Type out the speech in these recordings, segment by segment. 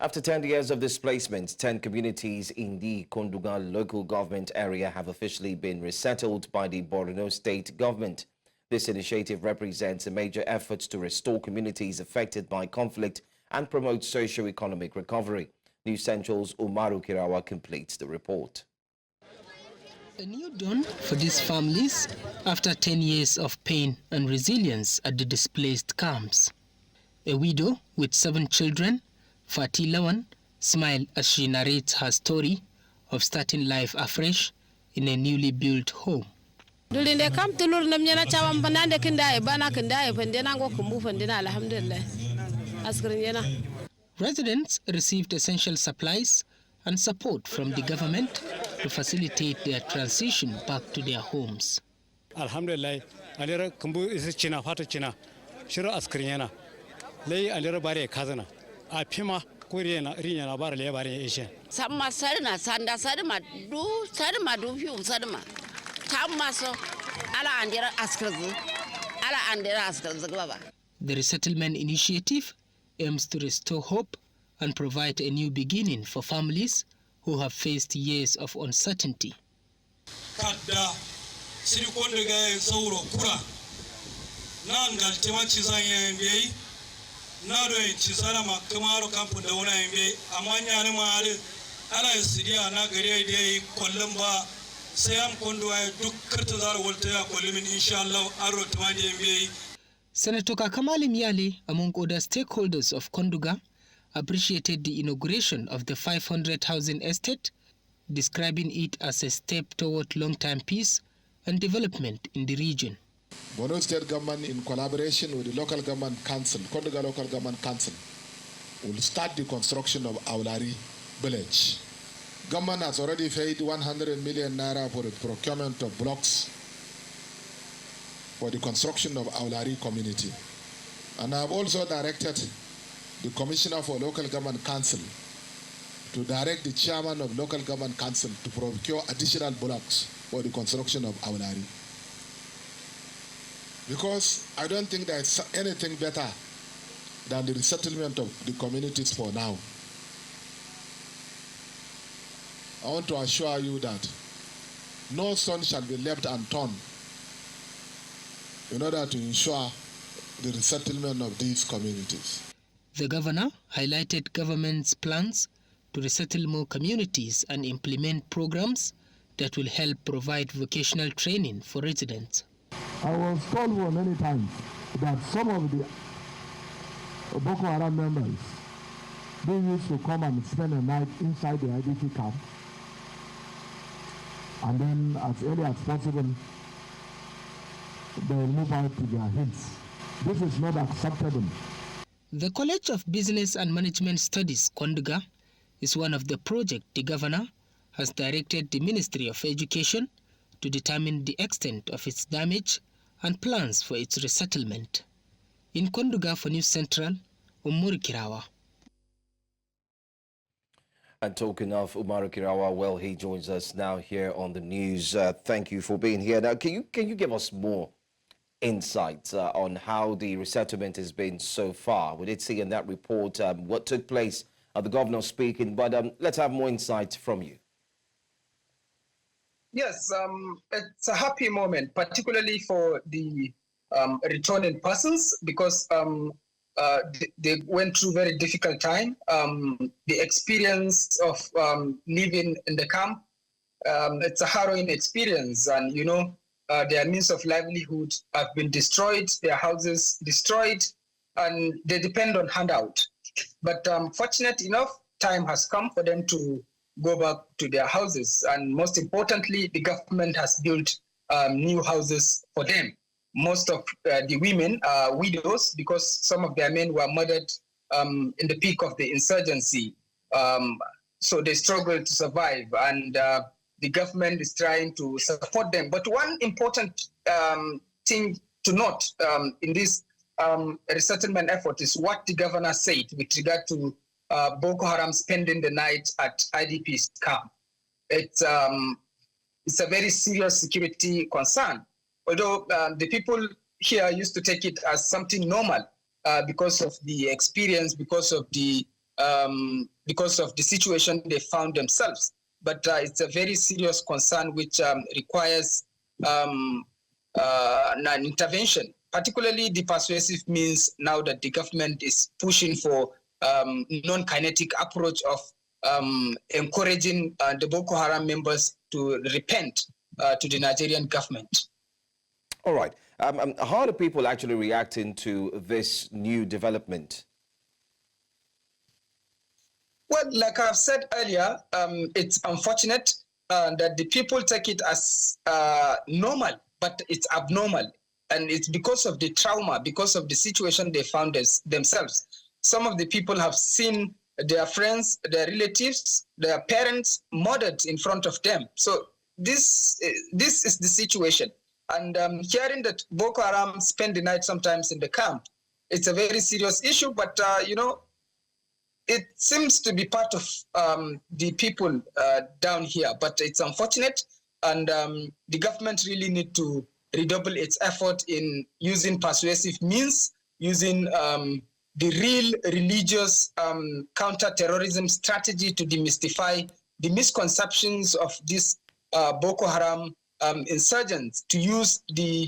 After 10 years of displacement, 10 communities in the Konduga Local Government Area have officially been resettled by the Borno State Government. This initiative represents a major effort to restore communities affected by conflict and promote socio-economic recovery. News Central's Umaru Kirawa completes the report. A new dawn for these families after 10 years of pain and resilience at the displaced camps. A widow with 7 children, Fatih Lawan, smiled as she narrates her story of starting life afresh in a newly built home. Residents received essential supplies and support from the government to facilitate their transition back to their homes. Alhamdulillah, alira kumbu isi china fata china, shiro askrinyana, lei alira bare kazana, apima kuriena rinyana bare le bare ishe. Samma sarna sanda sarma du fiu sarma, tammaso ala andira askrazu, ala andira askrazu baba. The resettlement initiative aims to restore hope and provide a new beginning for families who have faced years of uncertainty. Kadda siri Konduga sauro kura nangal tema chizanya mbe nado chizara makamaro kampu da wona mbe amanya ne mare ala sidiya na gare dai kollum ba sai am Konduga duk karta zara walta ya kollumin inshallah aro tamanje mbe. Senator Kakamali Miale, among other stakeholders of Konduga, appreciated the inauguration of the 500 housing estate, describing it as a step toward long-term peace and development in the region. Borno State Government, in collaboration with the local government council, Konduga Local Government Council, will start the construction of Aulari village. Government has already paid 100 million naira for the procurement of blocks for the construction of Aulari community. And I have also directed the Commissioner for Local Government Council to direct the Chairman of Local Government Council to procure additional blocks for the construction of Aulari. Because I don't think there's anything better than the resettlement of the communities for now. I want to assure you that no stone shall be left unturned in order to ensure the resettlement of these communities. The governor highlighted government's plans to resettle more communities and implement programs that will help provide vocational training for residents. I was told for many times that some of the Boko Haram members, they used to come and spend a night inside the IDP camp, and then as early as possible, they will move out to their hills. This is not acceptable. The College of Business and Management Studies, Konduga, is one of the projects the governor has directed the Ministry of Education to determine the extent of its damage and plans for its resettlement. In Konduga for News Central, Umaru Kirawa. And talking of Umaru Kirawa, well, he joins us now here on the news. Thank you for being here. Now, can you give us more insights on how the resettlement has been so far? We did see in that report what took place at the governor speaking, but let's have more insights from you. Yes, it's a happy moment, particularly for the returning persons, because they went through very difficult time. The experience of living in the camp, it's a harrowing experience, and you know, their means of livelihood have been destroyed, their houses destroyed, and they depend on handout. But fortunate enough, time has come for them to go back to their houses. And most importantly, the government has built new houses for them. Most of the women are widows because some of their men were murdered in the peak of the insurgency. So they struggle to survive, and the government is trying to support them. But one important thing to note in this resettlement effort is what the governor said with regard to Boko Haram spending the night at IDP's camp. It's a very serious security concern. Although the people here used to take it as something normal because of the experience, because of the because of the situation they found themselves. But it's a very serious concern which requires an intervention, particularly the persuasive means now that the government is pushing for non-kinetic approach of encouraging the Boko Haram members to repent to the Nigerian government. All right. How are people actually reacting to this new development? Well, like I've said earlier, it's unfortunate that the people take it as normal, but it's abnormal. And it's because of the trauma, because of the situation they found themselves. Some of the people have seen their friends, their relatives, their parents murdered in front of them. So this is the situation. And hearing that Boko Haram spend the night sometimes in the camp, it's a very serious issue, but it seems to be part of the people down here, but it's unfortunate, and the government really need to redouble its effort in using persuasive means, using the real religious counter-terrorism strategy to demystify the misconceptions of these Boko Haram insurgents, to use the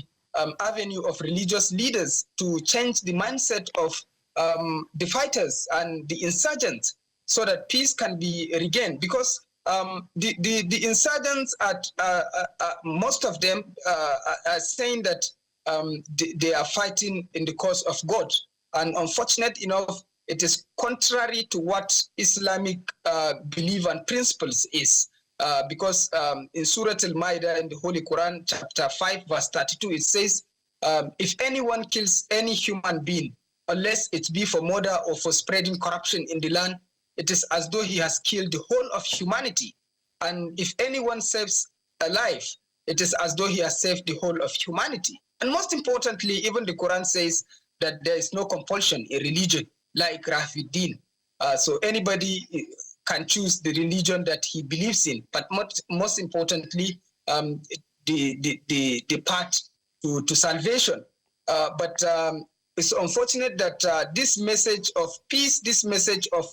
avenue of religious leaders to change the mindset of the fighters and the insurgents, so that peace can be regained. Because the insurgents, most of them are saying that they are fighting in the cause of God. And unfortunate enough, it is contrary to what Islamic belief and principles is. Because in Surah Al-Ma'idah in the Holy Quran, chapter 5, verse 32, it says, if anyone kills any human being, unless it be for murder or for spreading corruption in the land, it is as though he has killed the whole of humanity. And if anyone saves a life, it is as though he has saved the whole of humanity. And most importantly, even the Quran says that there is no compulsion in religion, like Rafiddin. So anybody can choose the religion that he believes in, but most importantly, the path to salvation. But it's unfortunate that this message of peace, this message of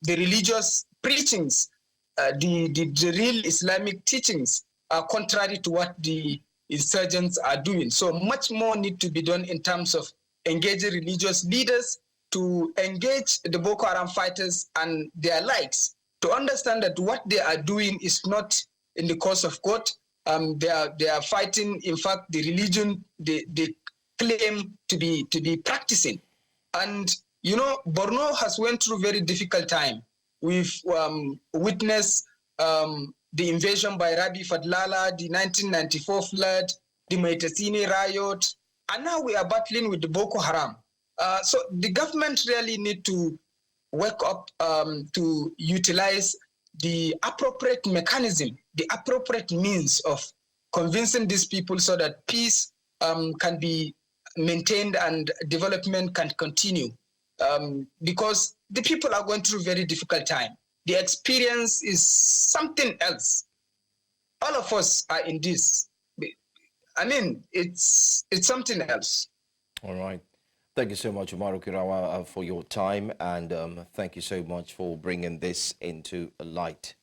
the religious preachings, the real Islamic teachings are contrary to what the insurgents are doing. So much more need to be done in terms of engaging religious leaders to engage the Boko Haram fighters and their likes, to understand that what they are doing is not in the cause of God. They are fighting, in fact, the religion they claim to be practicing. And Borno has went through very difficult time. We've witnessed the invasion by Rabi Fadlala, the 1994 flood, the Maitasini riot, and now we are battling with the Boko Haram. So the government really need to wake up to utilize the appropriate mechanism, the appropriate means of convincing these people so that peace can be maintained and development can continue. Because the people are going through a very difficult time. The experience is something else. All of us are in this. I mean, it's something else. All right. Thank you so much, Umaru Kirawa, for your time, and thank you so much for bringing this into light.